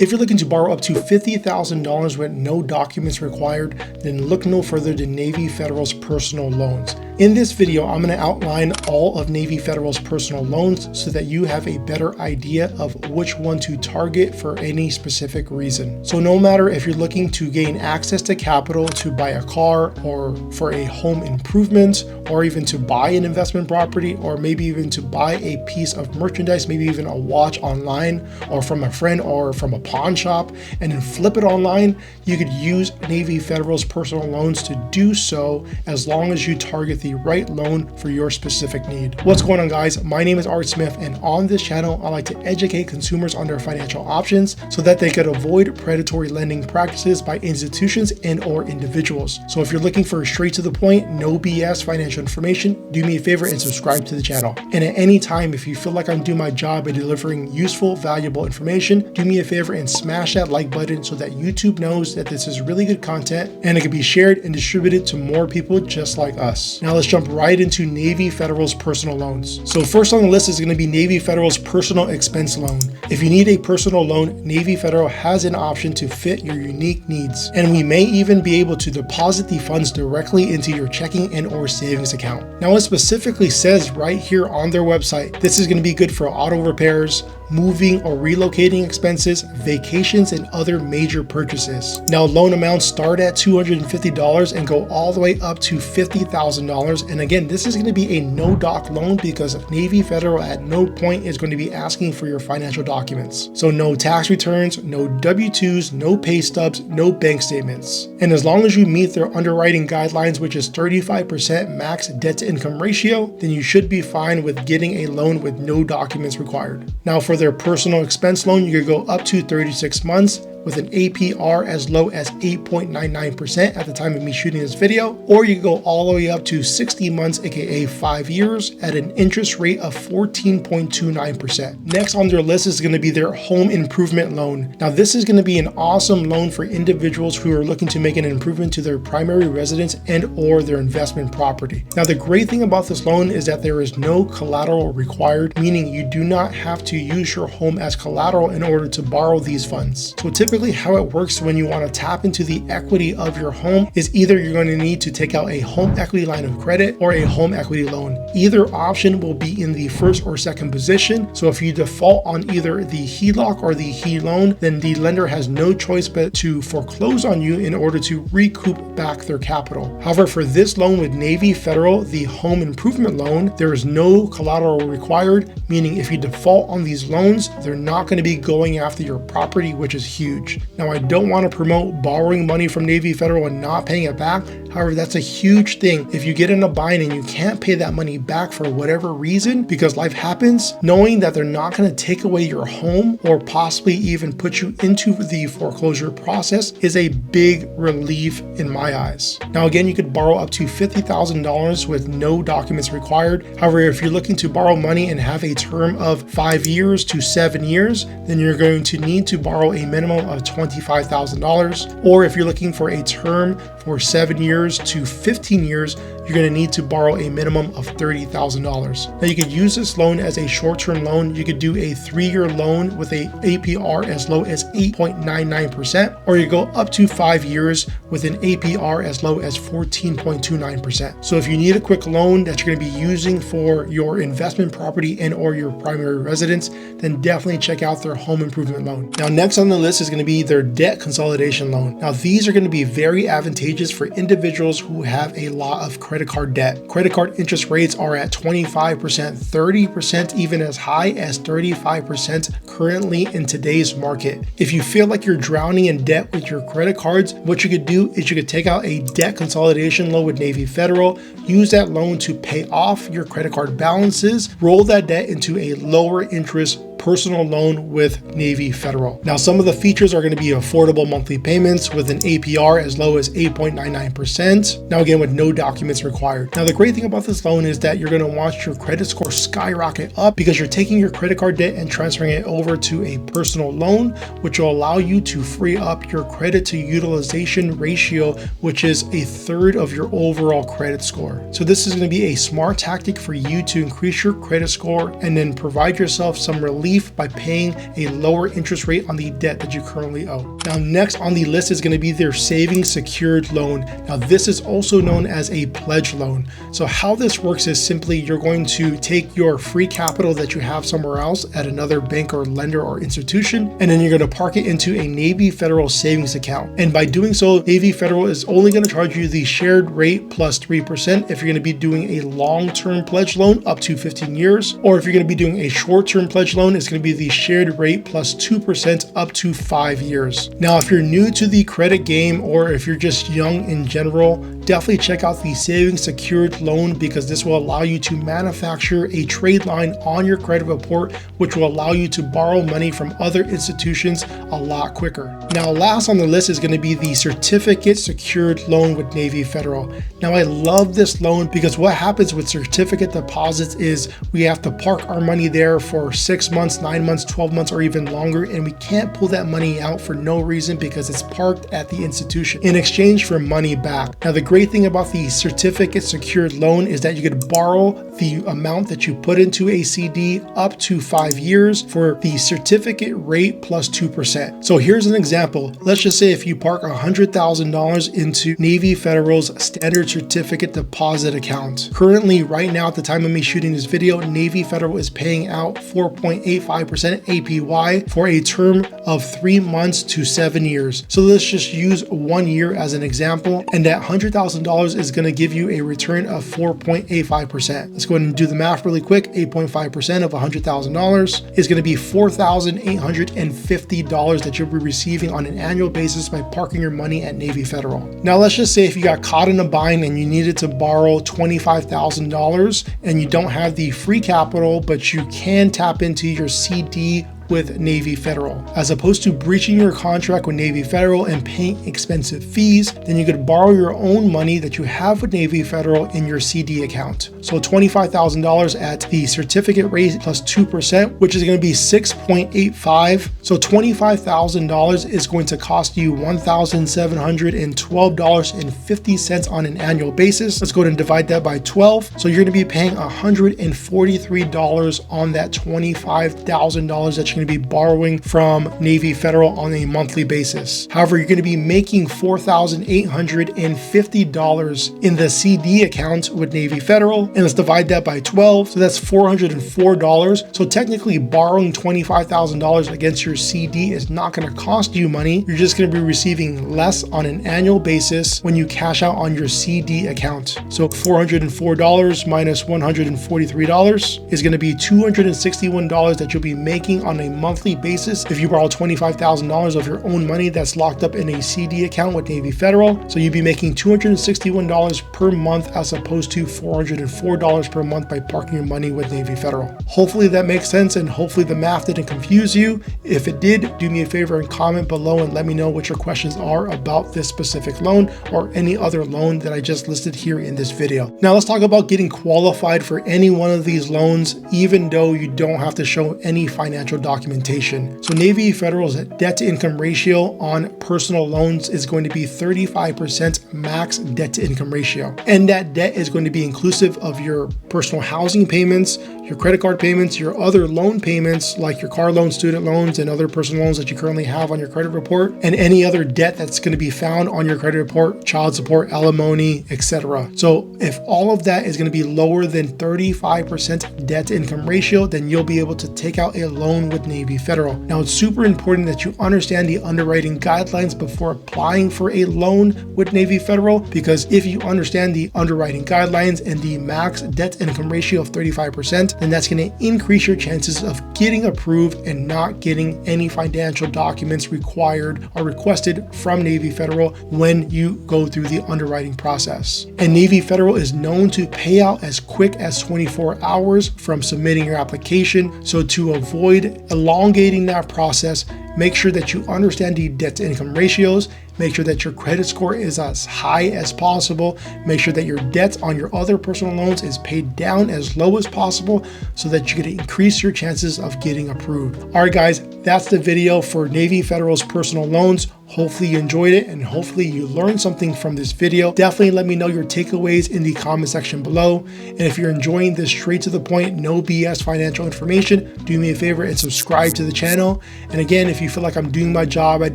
If you're looking to borrow up to $50,000 with no documents required, then look no further than Navy Federal's personal loans. In this video, I'm going to outline all of Navy Federal's personal loans so that you have a better idea of which one to target for any specific reason. So no matter if you're looking to gain access to capital to buy a car or for a home improvement, or even to buy an investment property, or maybe even to buy a piece of merchandise, maybe even a watch online or from a friend or from a pawn shop, and then flip it online, you could use Navy Federal's personal loans to do so as long as you target the right loan for your specific need. What's going on, guys? My name is Art Smith, and on this channel, I like to educate consumers on their financial options so that they could avoid predatory lending practices by institutions and or individuals. So if you're looking for straight to the point, no BS financial information, do me a favor and subscribe to the channel. And at any time, if you feel like I'm doing my job at delivering useful, valuable information, do me a favor and smash that like button so that YouTube knows that this is really good content and it can be shared and distributed to more people just like us. Now let's jump right into Navy Federal's personal loans. So first on the list is going to be Navy Federal's personal expense loan. If you need a personal loan, Navy Federal has an option to fit your unique needs. And we may even be able to deposit the funds directly into your checking and or savings account. Now it specifically says right here on their website, this is going to be good for auto repairs, moving or relocating expenses, vacations, and other major purchases. Now loan amounts start at $250 and go all the way up to $50,000. And again, this is going to be a no doc loan because Navy Federal at no point is going to be asking for your financial documents. So no tax returns, no W-2s, no pay stubs, no bank statements. And as long as you meet their underwriting guidelines, which is 35% max debt to income ratio, then you should be fine with getting a loan with no documents required. Now for their personal expense loan, you could go up to 36 months with an APR as low as 8.99% at the time of me shooting this video, or you can go all the way up to 60 months, aka 5 years, at an interest rate of 14.29%. Next on their list is going to be their home improvement loan. Now this is going to be an awesome loan for individuals who are looking to make an improvement to their primary residence and or their investment property. Now the great thing about this loan is that there is no collateral required, meaning you do not have to use your home as collateral in order to borrow these funds. So typically how it works when you want to tap into the equity of your home is either you're going to need to take out a home equity line of credit or a home equity loan. Either option will be in the first or second position. So if you default on either the HELOC or the HE loan, then the lender has no choice but to foreclose on you in order to recoup back their capital. However, for this loan with Navy Federal, the home improvement loan, there is no collateral required, meaning if you default on these loans, they're not going to be going after your property, which is huge. Now, I don't want to promote borrowing money from Navy Federal and not paying it back. However, that's a huge thing. If you get in a bind and you can't pay that money back for whatever reason, because life happens, knowing that they're not going to take away your home or possibly even put you into the foreclosure process is a big relief in my eyes. Now, again, you could borrow up to $50,000 with no documents required. However, if you're looking to borrow money and have a term of 5 years to 7 years, then you're going to need to borrow a minimum of $25,000. Or if you're looking for a term for 7 years to 15 years, you're going to need to borrow a minimum of $30,000. Now you could use this loan as a short-term loan. You could do a 3-year loan with a APR as low as 8.99%, or you go up to 5 years with an APR as low as 14.29%. So if you need a quick loan that you're going to be using for your investment property and or your primary residence, then definitely check out their home improvement loan. Now next on the list is going to be their debt consolidation loan. Now these are going to be very advantageous for individuals who have a lot of credit card debt. Credit card interest rates are at 25%, 30%, even as high as 35% currently in today's market. If you feel like you're drowning in debt with your credit cards, what you could do is you could take out a debt consolidation loan with Navy Federal, use that loan to pay off your credit card balances, roll that debt into a lower interest personal loan with Navy Federal. Now, some of the features are going to be affordable monthly payments with an APR as low as 8.99%. Now, again, with no documents required. Now, the great thing about this loan is that you're going to watch your credit score skyrocket up because you're taking your credit card debt and transferring it over to a personal loan, which will allow you to free up your credit to utilization ratio, which is a third of your overall credit score. So this is going to be a smart tactic for you to increase your credit score and then provide yourself some relief relief by paying a lower interest rate on the debt that you currently owe. Now, next on the list is going to be their savings secured loan. Now, this is also known as a pledge loan. So how this works is simply you're going to take your free capital that you have somewhere else at another bank or lender or institution, and then you're going to park it into a Navy Federal savings account. And by doing so, Navy Federal is only going to charge you the shared rate plus 3% if you're going to be doing a long-term pledge loan up to 15 years, or if you're going to be doing a short-term pledge loan, it's going to be the shared rate plus 2% up to 5 years. Now, if you're new to the credit game, or if you're just young in general, definitely check out the savings secured loan, because this will allow you to manufacture a trade line on your credit report, which will allow you to borrow money from other institutions a lot quicker. Now, last on the list is going to be the certificate secured loan with Navy Federal. Now, I love this loan because what happens with certificate deposits is we have to park our money there for 6 months, 9 months, 12 months, or even longer, and we can't pull that money out for no reason because it's parked at the institution in exchange for money back. Now, the great thing about the certificate secured loan is that you could borrow the amount that you put into a CD up to 5 years for the certificate rate plus 2%. So here's an example. Let's just say if you park $100,000 into Navy Federal's standard certificate deposit account. Currently, right now at the time of me shooting this video, Navy Federal is paying out 4.85% APY for a term of 3 months to 7 years. So let's just use 1 year as an example, and that $100,000 is going to give you a return of 4.85%. Let's go ahead and do the math really quick. 8.5% of $100,000 is going to be $4,850 that you'll be receiving on an annual basis by parking your money at Navy Federal. Now, let's just say if you got caught in a bind and you needed to borrow $25,000 and you don't have the free capital, but you can tap into your CD with Navy Federal. As opposed to breaching your contract with Navy Federal and paying expensive fees, then you could borrow your own money that you have with Navy Federal in your CD account. So $25,000 at the certificate rate plus 2%, which is going to be 6.85. So $25,000 is going to cost you $1,712.50 on an annual basis. Let's go ahead and divide that by 12. So you're going to be paying $143 on that $25,000 that you're going to be borrowing from Navy Federal on a monthly basis. However, you're going to be making $4,850 in the CD account with Navy Federal, and let's divide that by 12. So that's $404. So technically, borrowing $25,000 against your CD is not going to cost you money. You're just going to be receiving less on an annual basis when you cash out on your CD account. So $404 minus $143 is going to be $261 that you'll be making on a monthly basis if you borrow $25,000 of your own money that's locked up in a CD account with Navy Federal. So you'd be making $261 per month as opposed to $404 per month by parking your money with Navy Federal. Hopefully that makes sense, and hopefully the math didn't confuse you. If it did, do me a favor and comment below and let me know what your questions are about this specific loan or any other loan that I just listed here in this video. Now let's talk about getting qualified for any one of these loans, even though you don't have to show any financial documentation. So Navy Federal's debt to income ratio on personal loans is going to be 35% max debt to income ratio. And that debt is going to be inclusive of your personal housing payments, your credit card payments, your other loan payments like your car loans, student loans, and other personal loans that you currently have on your credit report, and any other debt that's going to be found on your credit report, child support, alimony, etc. So if all of that is going to be lower than 35% debt to income ratio, then you'll be able to take out a loan with Navy Federal. Now, it's super important that you understand the underwriting guidelines before applying for a loan with Navy Federal, because if you understand the underwriting guidelines and the max debt to income ratio of 35%, then that's going to increase your chances of getting approved and not getting any financial documents required or requested from Navy Federal when you go through the underwriting process. And Navy Federal is known to pay out as quick as 24 hours from submitting your application. So to avoid elongating that process, make sure that you understand the debt to income ratios. Make sure that your credit score is as high as possible. Make sure that your debt on your other personal loans is paid down as low as possible so that you can increase your chances of getting approved. All right, guys, that's the video for Navy Federal's personal loans. Hopefully you enjoyed it and hopefully you learned something from this video. Definitely let me know your takeaways in the comment section below. And if you're enjoying this straight to the point, no BS financial information, do me a favor and subscribe to the channel. And again, if you feel like I'm doing my job at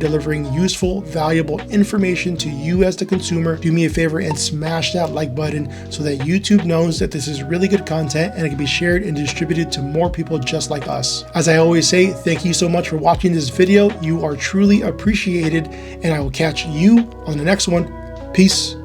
delivering useful, valuable information to you as the consumer, do me a favor and smash that like button so that YouTube knows that this is really good content and it can be shared and distributed to more people just like us. As I always say, thank you so much for watching this video. You are truly appreciated, and I will catch you on the next one. Peace.